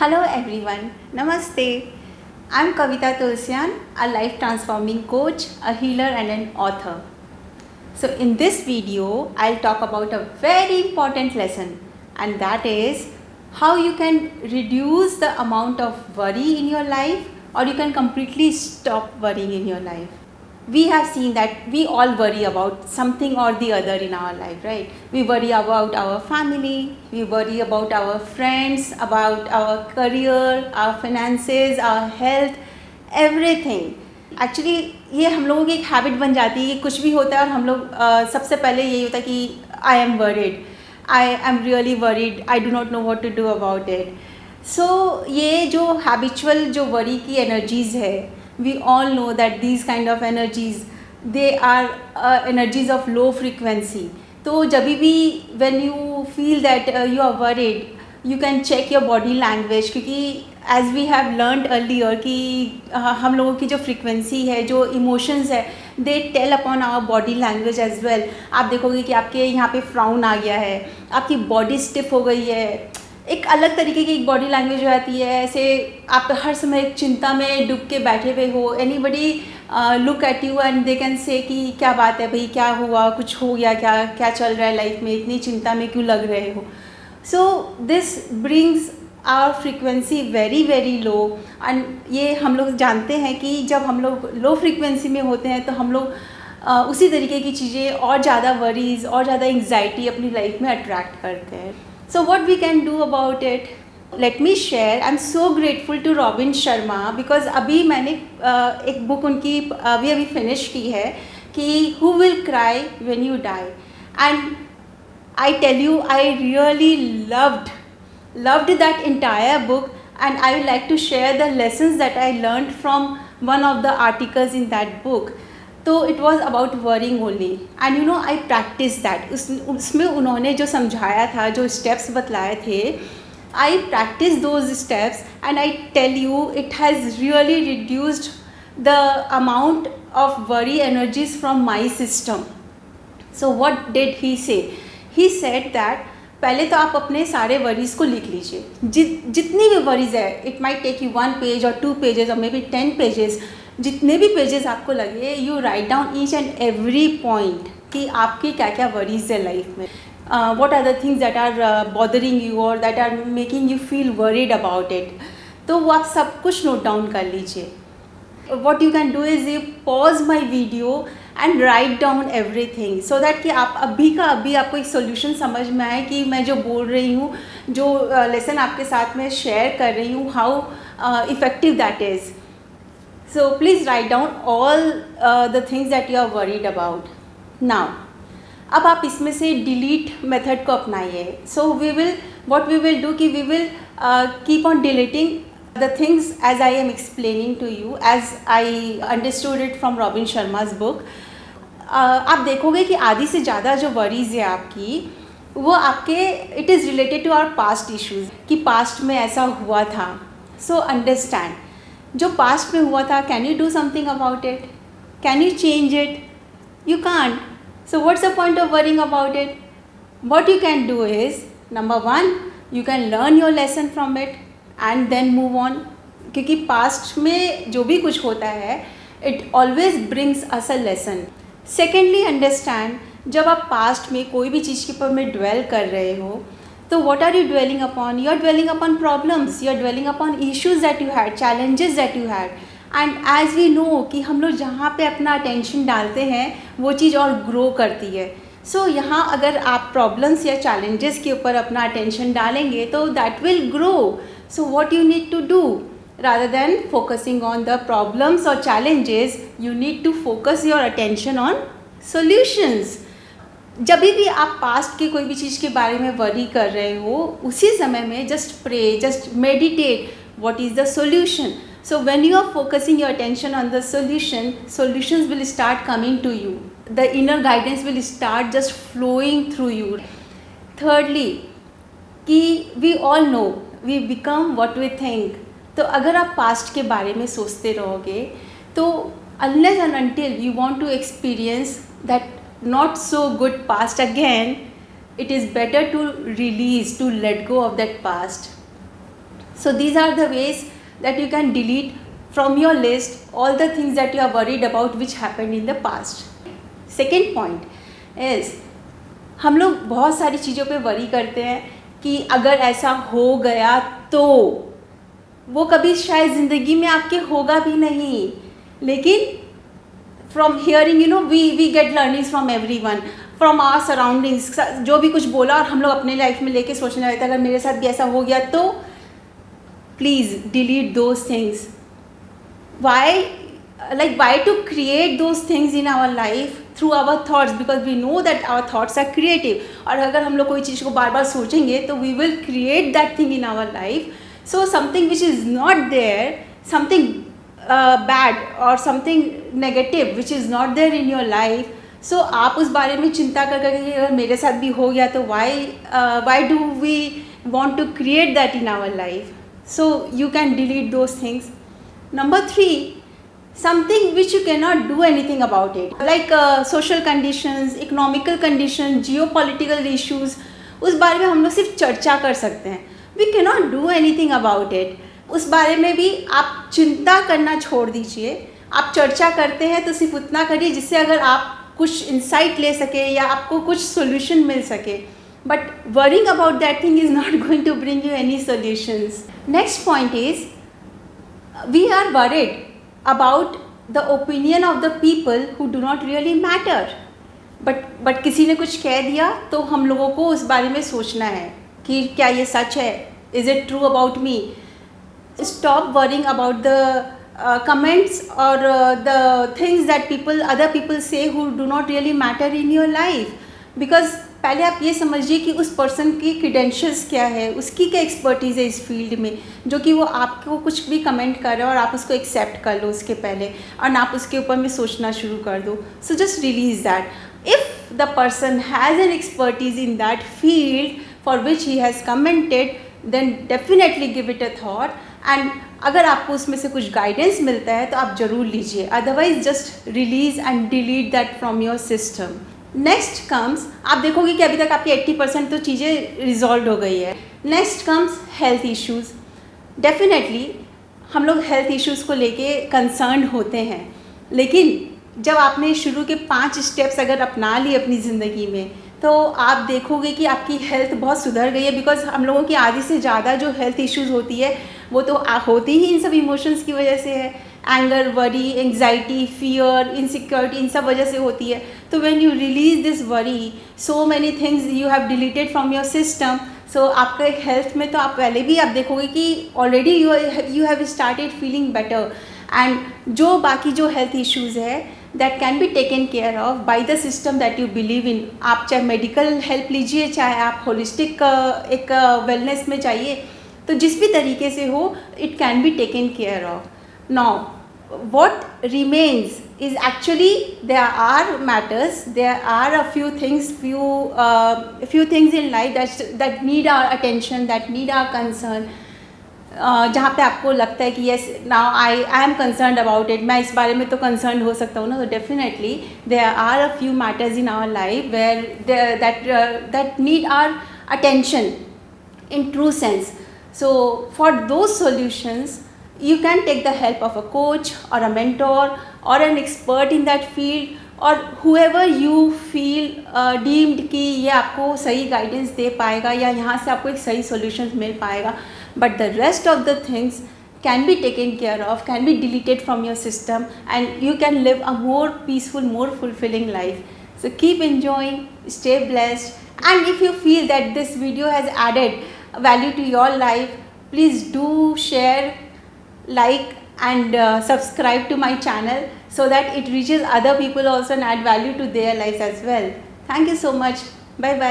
Hello everyone, Namaste. I'm Kavita Tulsian, a life transforming coach, a healer, and an author. So, in this video, I'll talk about a very important lesson, and that is how you can reduce the amount of worry in your life, or you can completely stop worrying in your life. We have seen that we all worry about something or the other in our life, right? We worry about our family, we worry about our friends, about our career, our finances, our health, everything. Actually ये हम लोगों की एक habit बन जाती है कि कुछ भी होता है और हम लोग सबसे पहले यही होता है कि I am worried, I am really worried, I do not know what to do about it. So ये जो हैबिचुअल जो वरी की एनर्जीज़ है, we all know that these kind of energies, they are energies of low frequency. तो जब भी when you feel that you are worried, you can check your body language, क्योंकि as we have learned earlier कि हम लोगों की जो frequency है, जो emotions है, they tell upon our body language as well. आप देखोगे कि आपके यहाँ पे frown आ गया है, आपकी body stiff हो गई है, एक अलग तरीके की एक बॉडी लैंग्वेज हो जाती है. ऐसे आप हर समय एक चिंता में डूब के बैठे हुए हो. Anybody look at you and they can say कि क्या बात है भाई, क्या हुआ, कुछ हो गया क्या, क्या चल रहा है लाइफ में, इतनी चिंता में क्यों लग रहे हो. So this brings our frequency very very low. And ये हम लोग जानते हैं कि जब हम लोग लो फ्रीक्वेंसी में होते हैं तो हम लोग उसी तरीके की चीज़ें और ज़्यादा वरीज और ज़्यादा एंग्जाइटी अपनी लाइफ में अट्रैक्ट करते हैं. So what we can do about it? Let me share. I'm so grateful to Robin Sharma because अभी मैंने एक बुक उनकी अभी फिनिश की है कि Who Will Cry When You Die, and I tell you I really loved that entire book, and I would like to share the lessons that I learned from one of the articles in that book. तो it was about worrying only, and you know I practise that. उसमें उन्होंने जो समझाया था, जो steps बतलाए थे, I practise those steps and I tell you it has really reduced the amount of worry energies from my system. So what did he say? He said that पहले तो आप अपने सारे वरीज़ को लिख लीजिए, जितनी भी वरीज़ है. It might take you 1 page और 2 पेजेस और मे बी 10 पेजेस. जितने भी पेजेस आपको लगे, you write down each and every point कि आपकी क्या क्या वरीज है लाइफ में, what are the things that are bothering you और that are making you feel worried about it. तो वो आप सब कुछ नोट डाउन कर लीजिए. What you can do is you pause my video and write down everything, so that कि आप अभी का अभी आपको एक सोल्यूशन समझ में आए कि मैं जो बोल रही हूँ, जो लेसन आपके साथ में शेयर कर रही हूँ, how effective that is. So please write down all the things that you are worried about. Now, अब आप इसमें से delete method को अपनाइए. So what we will do कि we will keep on deleting the things as I am explaining to you, as I understood it from Robin Sharma's book. आप देखोगे कि आधी से ज़्यादा जो worries है आपकी, वो आपके it is related to our past issues, कि past में ऐसा हुआ था. So understand, जो पास्ट में हुआ था, can you do something about it? Can you change it? You can't. So what's the point of worrying about it? What you can do is, number 1, you can learn your lesson from it and then move on. क्योंकि past में जो भी कुछ होता है, it always brings us a lesson. Secondly, understand, जब आप past में कोई भी चीज़ के ऊपर में ड्वेल कर रहे हो, तो what are you dwelling upon? You are dwelling upon problems, you are dwelling upon issues that you had, challenges that you had. And as we know कि हम लोग जहाँ पे अपना attention डालते हैं, वो चीज़ और grow करती है. So यहाँ अगर आप problems या challenges के ऊपर अपना attention डालेंगे, तो that will grow. So what you need to do? Rather than focusing on the problems or challenges, you need to focus your attention on solutions. जब भी आप पास्ट की कोई भी चीज़ के बारे में वरी कर रहे हो, उसी समय में just pray, just meditate, what is the solution. So when you are focusing your attention on the solution, solutions will start coming to you, the inner guidance will start just flowing through you. Thirdly, कि we all know we become what we think. तो अगर आप past के बारे में सोचते रहोगे, तो unless and until you want to experience that not so good past again, it is better to release, to let go of that past. So these are the ways that you can delete from your list all the things that you are worried about which happened in the past. Second point is, हम लोग बहुत सारी चीज़ों पे worry करते हैं कि अगर ऐसा हो गया तो, वो कभी शायद ज़िंदगी में आपके होगा भी नहीं, लेकिन from hearing we get learnings from everyone, from our surroundings, जो भी कुछ बोला और हम लोग अपने लाइफ में लेके सोचने लगते हैं अगर मेरे साथ भी ऐसा हो गया तो. Please delete those things. why to create those things in our life through our thoughts, because we know that our thoughts are creative. और अगर हम लोग कोई चीज़ को बार बार सोचेंगे तो we will create that thing in our life. So something which is not there, something bad or something negative which is not there in your life, so आप उस बारे में चिंता कर करके अगर मेरे साथ भी हो गया तो why do we want to create that in our life? So you can delete those things. Number 3, something which you cannot do anything about it, like social conditions, economical conditions, geopolitical issues, उस बारे में हम लोग सिर्फ चर्चा कर सकते हैं. We cannot do anything about it. उस बारे में भी आप चिंता करना छोड़ दीजिए. आप चर्चा करते हैं तो सिर्फ उतना करिए जिससे अगर आप कुछ इंसाइट ले सके या आपको कुछ सोल्यूशन मिल सके. But worrying about that thing is not going to bring you any solutions. Next point is, we are worried about the opinion of the people who do not really matter. But किसी ने कुछ कह दिया तो हम लोगों को उस बारे में सोचना है कि क्या ये सच है, is it true about me? Stop worrying about the comments or the things that other people say who do not really matter in your life. Because पहले आप ये समझिए कि उस पर्सन की क्रीडेंशियल्स क्या है, उसकी क्या एक्सपर्टीज़ है इस फील्ड में, जो कि वो आपको कुछ भी कमेंट कर रहा है और आप उसको एक्सेप्ट कर लो उसके पहले और आप उसके ऊपर में सोचना शुरू कर दो. So just release that. If the person has an expertise in that field for which he has commented, then definitely give it a thought. And अगर आपको उसमें से कुछ गाइडेंस मिलता है तो आप ज़रूर लीजिए, otherwise just release and delete that from your system. Next comes, आप देखोगे कि अभी तक आपकी 80% तो चीज़ें रिजॉल्व हो गई है. Next comes health issues. Definitely हम लोग हेल्थ इश्यूज़ को लेके कंसर्न होते हैं, लेकिन जब आपने शुरू के 5 स्टेप्स अगर अपना लिए अपनी ज़िंदगी में तो आप देखोगे कि आपकी हेल्थ बहुत सुधर गई है. बिकॉज हम लोगों की आधी से ज़्यादा जो हेल्थ इश्यूज़ होती है वो तो होती ही इन सब इमोशंस की वजह से है. Anger, worry, anxiety, fear, insecurity, इन सब वजह से होती है. तो when you release this worry, so many things you have deleted from your system. So आपका हेल्थ में तो आप पहले भी आप देखोगे कि already you have started feeling better. And जो बाकी जो हेल्थ इश्यूज़ है that can be taken care of by the system that you believe in. आप चाहे मेडिकल हेल्प लीजिए, चाहे आप होलिस्टिक एक वेलनेस में चाहिए, तो जिस भी तरीके से हो it can be taken care of. Now, what remains is actually there are matters, there are a few things in life that need our attention, that need our concern. जहाँ पे आपको लगता है कि yes, now I am concerned about it, मैं इस बारे में तो concerned हो सकता हूँ ना. तो definitely there are a few matters in our life where that need our attention in true sense. So for those solutions, you can take the help of a coach or a mentor or an expert in that field, or whoever you feel deemed कि ये आपको सही guidance दे पाएगा या यहाँ से आपको एक सही सॉल्यूशन मिल पाएगा. But the rest of the things can be taken care of, can be deleted from your system, and you can live a more peaceful, more fulfilling life. So keep enjoying, stay blessed, and if you feel that this video has added value to your life, please do share, like and subscribe to my channel so that it reaches other people also and add value to their lives as well. Thank you so much. Bye bye.